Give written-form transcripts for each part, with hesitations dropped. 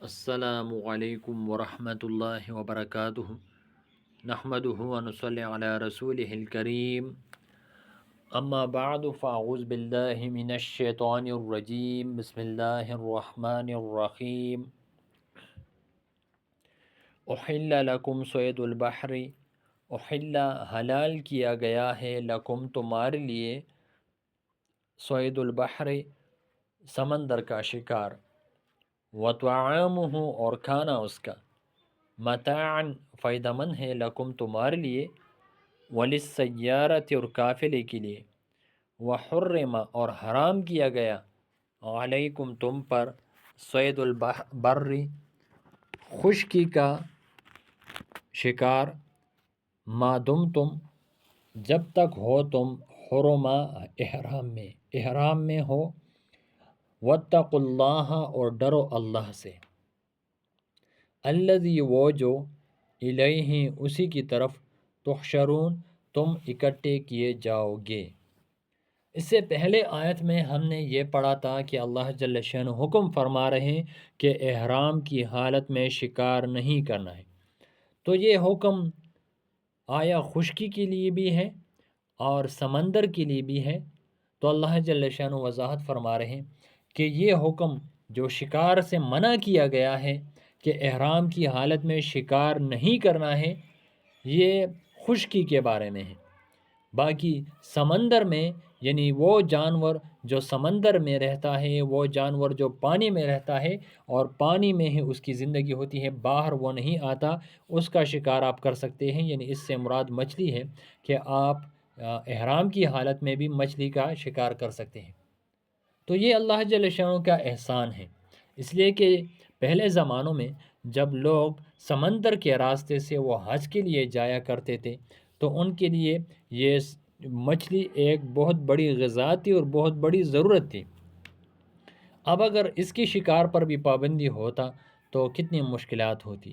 السلام علیکم ورحمۃ اللہ وبرکاتہ نحمدہ ونصلی علی رسولہ الکریم اما بعد فاعوذ باللہ من الشیطان الرجیم بسم اللہ الرحمن الرحیم احل لکم صید البحر احل حلال کیا گیا ہے لکم تمہارے لیے صید البحر سمندر کا شکار وطعامہ اور کھانا اس کا متاعن فائدہ مند ہے لکم تمہارے لیے وللسیارۃ اور قافلے کے لیے وحرم اور حرام کیا گیا علیکم تم پر صید البر خشکی کا شکار ما دم تم جب تک ہو تم حرما احرام میں ہو واتقوا اللہ اور ڈرو اللہ سے الذی وہ جو الیہ اسی کی طرف تحشرون تم اکٹھے کیے جاؤ گے۔ اس سے پہلے آیت میں ہم نے یہ پڑھا تھا کہ اللہ جل شانہ حکم فرما رہے ہیں کہ احرام کی حالت میں شکار نہیں کرنا ہے، تو یہ حکم آیا خشکی کے لیے بھی ہے اور سمندر کے لیے بھی ہے۔ تو اللہ جل شانہ وضاحت فرما رہے ہیں کہ یہ حکم جو شکار سے منع کیا گیا ہے کہ احرام کی حالت میں شکار نہیں کرنا ہے، یہ خشکی کے بارے میں ہے۔ باقی سمندر میں یعنی وہ جانور جو سمندر میں رہتا ہے، وہ جانور جو پانی میں رہتا ہے اور پانی میں ہی اس کی زندگی ہوتی ہے، باہر وہ نہیں آتا، اس کا شکار آپ کر سکتے ہیں۔ یعنی اس سے مراد مچھلی ہے کہ آپ احرام کی حالت میں بھی مچھلی کا شکار کر سکتے ہیں۔ تو یہ اللہ جل شانہ کا احسان ہے، اس لیے کہ پہلے زمانوں میں جب لوگ سمندر کے راستے سے وہ حج کے لیے جایا کرتے تھے تو ان کے لیے یہ مچھلی ایک بہت بڑی غذا تھی اور بہت بڑی ضرورت تھی۔ اب اگر اس کی شکار پر بھی پابندی ہوتا تو کتنی مشکلات ہوتی۔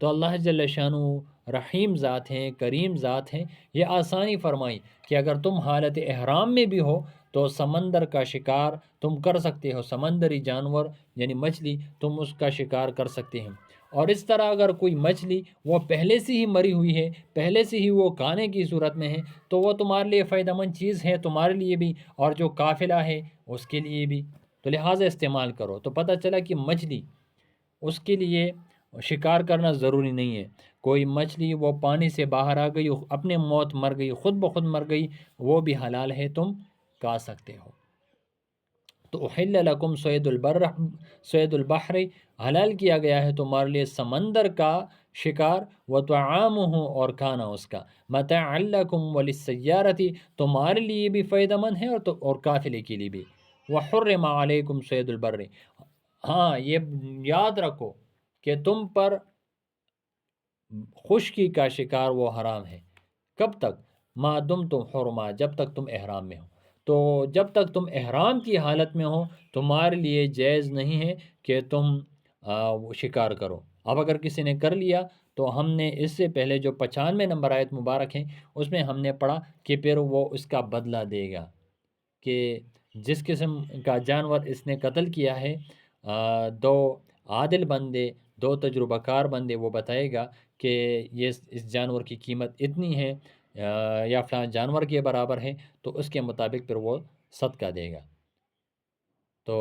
تو اللہ جل شانہ رحیم ذات ہیں، کریم ذات ہیں، یہ آسانی فرمائی کہ اگر تم حالت احرام میں بھی ہو تو سمندر کا شکار تم کر سکتے ہو، سمندری جانور یعنی مچھلی تم اس کا شکار کر سکتے ہیں۔ اور اس طرح اگر کوئی مچھلی وہ پہلے سے ہی مری ہوئی ہے، پہلے سے ہی وہ کھانے کی صورت میں ہے، تو وہ تمہارے لیے فائدہ مند چیز ہے، تمہارے لیے بھی اور جو قافلہ ہے اس کے لیے بھی، تو لہٰذا استعمال کرو۔ تو پتہ چلا کہ مچھلی اس کے لیے شکار کرنا ضروری نہیں ہے۔ کوئی مچھلی وہ پانی سے باہر آ گئی، اپنے موت مر گئی، خود بخود مر گئی، وہ بھی حلال ہے، تم کھا سکتے ہو۔ تو احل لکم صید البحر حلال کیا گیا ہے تمہارے لیے سمندر کا شکار وطعامہ اور کھانا اس کا متاعا لکم وللسیارۃ تمہارے لیے بھی فائدہ مند ہے اور قافلے کے لیے بھی۔ وحرم علیکم صید البر، ہاں یہ یاد رکھو کہ تم پر خشکی کا شکار وہ حرام ہے۔ کب تک؟ ما دم تم حرما، جب تک تم احرام میں ہو۔ تو جب تک تم احرام کی حالت میں ہو تمہارے لیے جائز نہیں ہے کہ تم وہ شکار کرو۔ اب اگر کسی نے کر لیا تو ہم نے اس سے پہلے جو 95 نمبر آیت مبارک ہیں اس میں ہم نے پڑھا کہ پھر وہ اس کا بدلہ دے گا کہ جس قسم کا جانور اس نے قتل کیا ہے، دو عادل بندے، دو تجربہ کار بندے وہ بتائے گا کہ یہ اس جانور کی قیمت اتنی ہے یا فلاں جانور کے برابر ہے، تو اس کے مطابق پھر وہ صدقہ دے گا۔ تو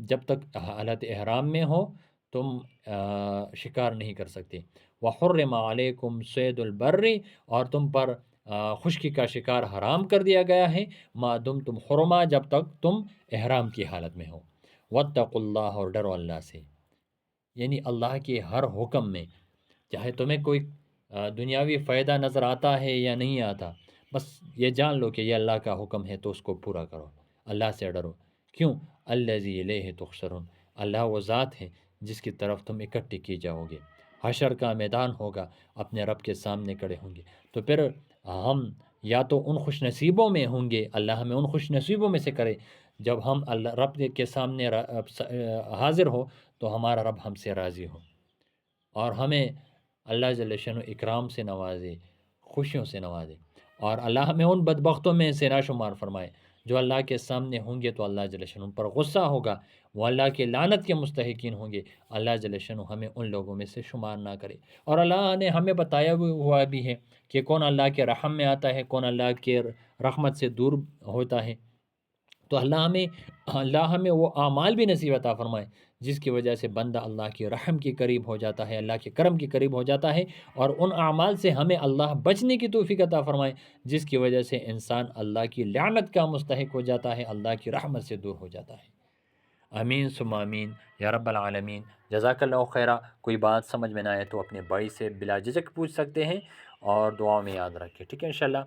جب تک حالت احرام میں ہو تم شکار نہیں کر سکتے۔ وحرم علیکم صید البر، اور تم پر خشکی کا شکار حرام کر دیا گیا ہے ما دم تم حرما، جب تک تم احرام کی حالت میں ہو۔ واتقوا اللہ، اور ڈرو اللہ سے۔ یعنی اللہ کے ہر حکم میں چاہے تمہیں کوئی دنیاوی فائدہ نظر آتا ہے یا نہیں آتا، بس یہ جان لو کہ یہ اللہ کا حکم ہے تو اس کو پورا کرو، اللہ سے ڈرو۔ کیوں؟ الذی الیہ تحشرون، اللہ وہ ذات ہے جس کی طرف تم اکٹھے کیے جاؤ گے۔ حشر کا میدان ہوگا، اپنے رب کے سامنے کھڑے ہوں گے، تو پھر ہم یا تو ان خوش نصیبوں میں ہوں گے، اللہ ہمیں ان خوش نصیبوں میں سے کرے جب ہم اللہ رب کے سامنے حاضر ہو تو ہمارا رب ہم سے راضی ہو اور ہمیں اللہ جل شانہ اکرام سے نوازے، خوشیوں سے نوازے، اور اللہ ہمیں ان بدبختوں میں سے نہ شمار فرمائے جو اللہ کے سامنے ہوں گے تو اللہ جل شانہ پر غصہ ہوگا، وہ اللہ کے لعنت کے مستحقین ہوں گے۔ اللہ جل شانہ ہمیں ان لوگوں میں سے شمار نہ کرے۔ اور اللہ نے ہمیں بتایا ہوا بھی ہے کہ کون اللہ کے رحم میں آتا ہے، کون اللہ کے رحمت سے دور ہوتا ہے۔ تو اللہ ہمیں وہ اعمال بھی نصیب عطا فرمائے جس کی وجہ سے بندہ اللہ کے رحم کے قریب ہو جاتا ہے، اللہ کے کرم کے قریب ہو جاتا ہے، اور ان اعمال سے ہمیں اللہ بچنے کی توفیق عطا فرمائے جس کی وجہ سے انسان اللہ کی لعنت کا مستحق ہو جاتا ہے، اللہ کی رحمت سے دور ہو جاتا ہے۔ آمین ثم آمین یا رب العالمین۔ جزاک اللہ خیرہ۔ کوئی بات سمجھ میں نہ آئے تو اپنے بھائی سے بلا جھجک پوچھ سکتے ہیں، اور دعا میں یاد رکھیں، ٹھیک ہے انشاءاللہ۔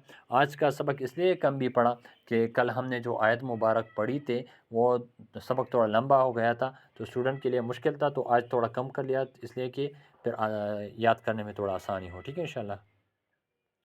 آج کا سبق اس لیے کم بھی پڑا کہ کل ہم نے جو آیت مبارک پڑھی تھے وہ سبق تھوڑا لمبا ہو گیا تھا، تو اسٹوڈنٹ کے لیے مشکل تھا، تو آج تھوڑا کم کر لیا، اس لیے کہ پھر یاد کرنے میں تھوڑا آسانی ہو، ٹھیک ہے انشاءاللہ۔